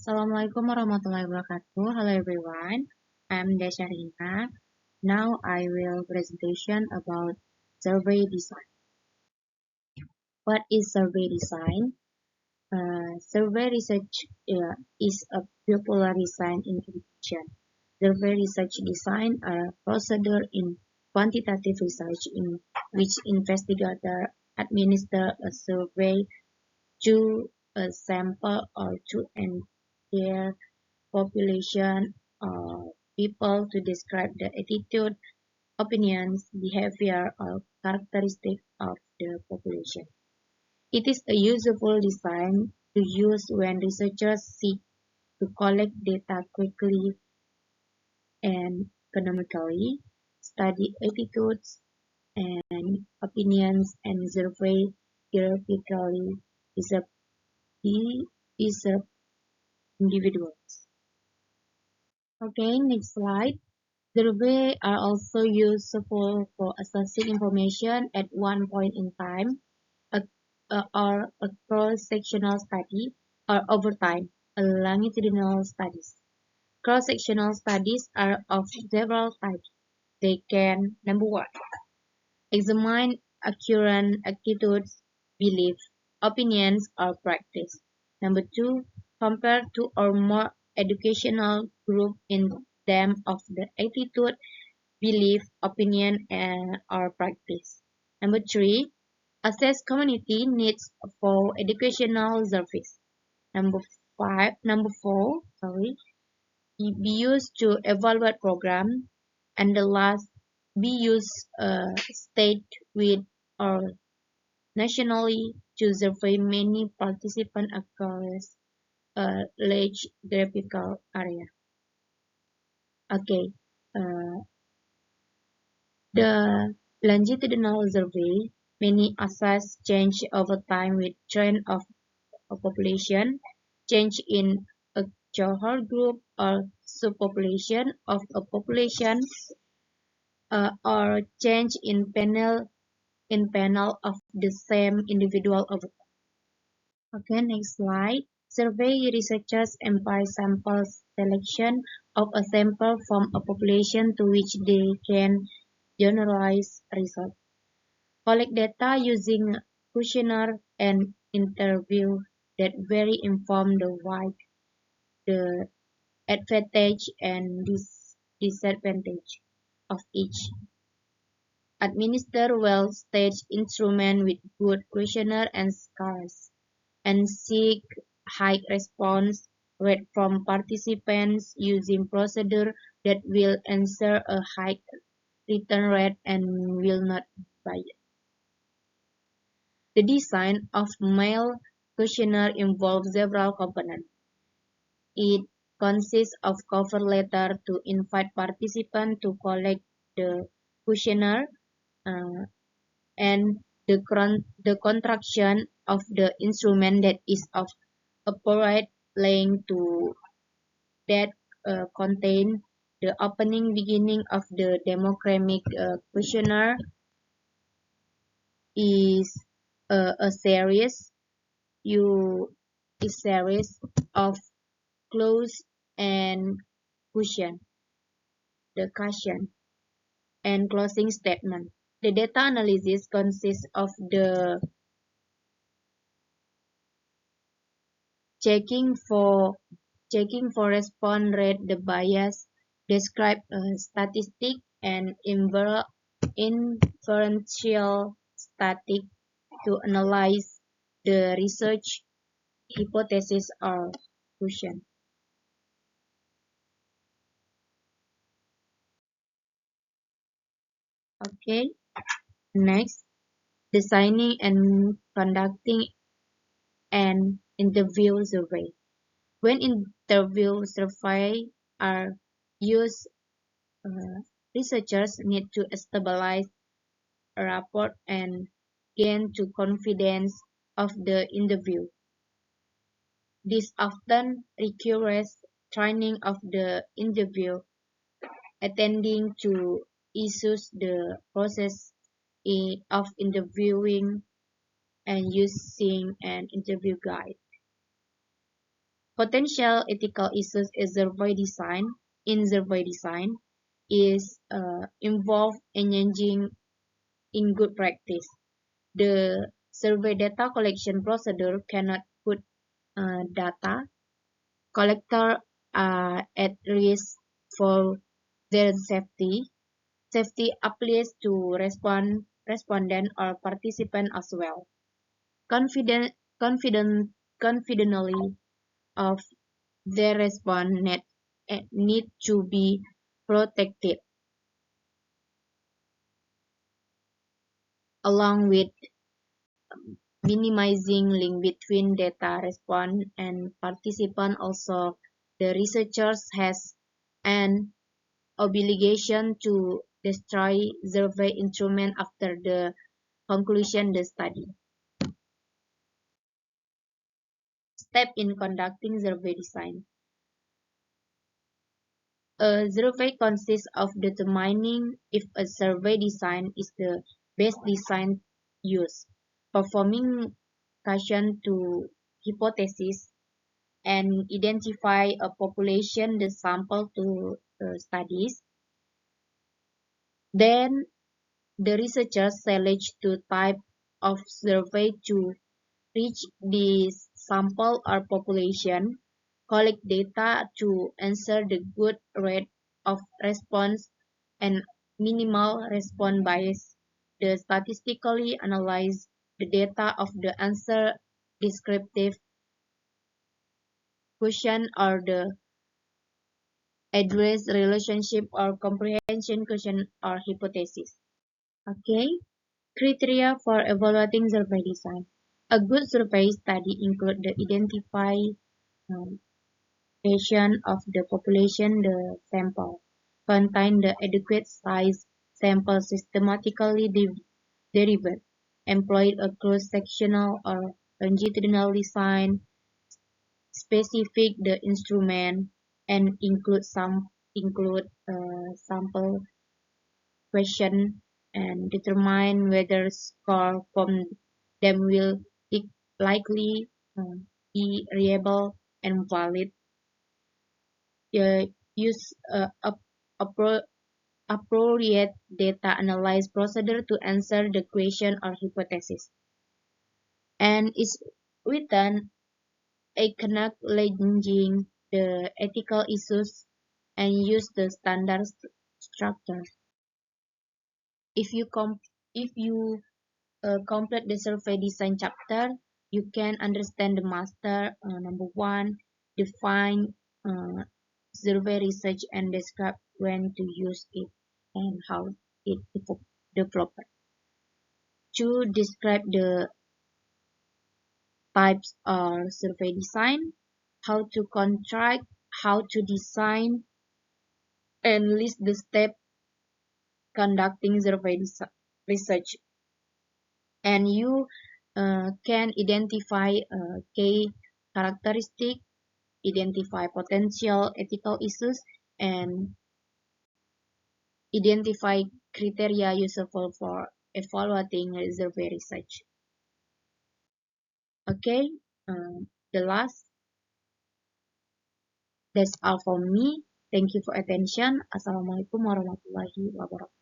Assalamualaikum warahmatullahi wabarakatuh. Hello everyone. I'm Desharina. Now I will presentation about survey design. What is survey design? Survey research is a popular design in education. Survey research design are a procedure in quantitative research in which investigators administer a survey to a sample or to entire population of people to describe the attitude, opinions, behavior, or characteristics of the population. It is a useful design to use when researchers seek to collect data quickly and economically, study attitudes and opinions, and survey geographically distributed individuals. Okay, next slide. Surveys are also useful for assessing information at one point in time, or a cross-sectional study, or over time, a longitudinal studies. Cross-sectional studies are of several types. They can, number one, examine accurate attitudes, beliefs, opinions, or practice. Number two, compare two or more educational groups in them of the attitude, belief, opinion, or practice. Number three, assess community needs for educational service. Number four, be used to evaluate program. And the last, be used state with or nationally to survey many participants across a large geographical area. Okay, the longitudinal survey many assess change over time with trend of a population, change in a cohort group or subpopulation of a population, or change in panel of the same individual over time. Okay, next slide. Survey researchers employ sample selection of a sample from a population to which they can generalize results. Collect data using questionnaire and interview that very inform the wide, the advantage and disadvantage of each. Administer well-staged instrument with good questionnaire and scores, and seek high response rate from participants using procedure that will ensure a high return rate and will not bias. The design of mail questionnaire involves several components. It consists of cover letter to invite participants to collect the questionnaire, and the construction of the instrument that is of appropriate length to that contain the opening beginning of the demographic questionnaire is a series of close and cushion, the cushion, and closing statement. The data analysis consists of the checking for response rate, the bias, describe statistic, and inferential static to analyze the research hypothesis or conclusion. Okay, next, designing and conducting an interview survey. When interview surveys are used, researchers need to stabilize a rapport and gain to confidence of the interview. This often requires training of the interview, attending to issues the process of interviewing, and using an interview guide. Potential ethical issues is survey design. In survey design, is involve engaging in good practice. The survey data collection procedure cannot put data collector at risk for their safety. Safety applies to respondent or participant as well. Confident, confidently of their response need to be protected, along with minimizing link between data response and participant. Also, the researchers has an obligation to destroy survey instrument after the conclusion the study. Step in conducting survey design. A survey consists of determining if a survey design is the best design used, performing question to hypothesis, and identify a population the sample to studies. Then the researchers select two types of survey to reach this sample or population, collect data to answer the good rate of response and minimal response bias. The statistically analyze the data of the answer descriptive question or the address relationship or comprehension question or hypothesis. Okay, criteria for evaluating survey design. A good survey study include the identification of the population the sample, contain the adequate size sample systematically derived, employed a cross-sectional or longitudinal design, specific the instrument, and include sample question and determine whether score from them will likely be reliable and valid. Use appropriate data analyze procedure to answer the question or hypothesis. And is written acknowledging the ethical issues and use the standard structure. If you complete the survey design chapter, you can understand the master. Number one, define survey research and describe when to use it and how it developed. Two, describe the types of survey design, how to contract, how to design, and list the steps conducting survey research. And you can identify key characteristics, identify potential ethical issues, and identify criteria useful for evaluating survey research. Okay, the last, that's all for me. Thank you for attention. Assalamualaikum warahmatullahi wabarakatuh.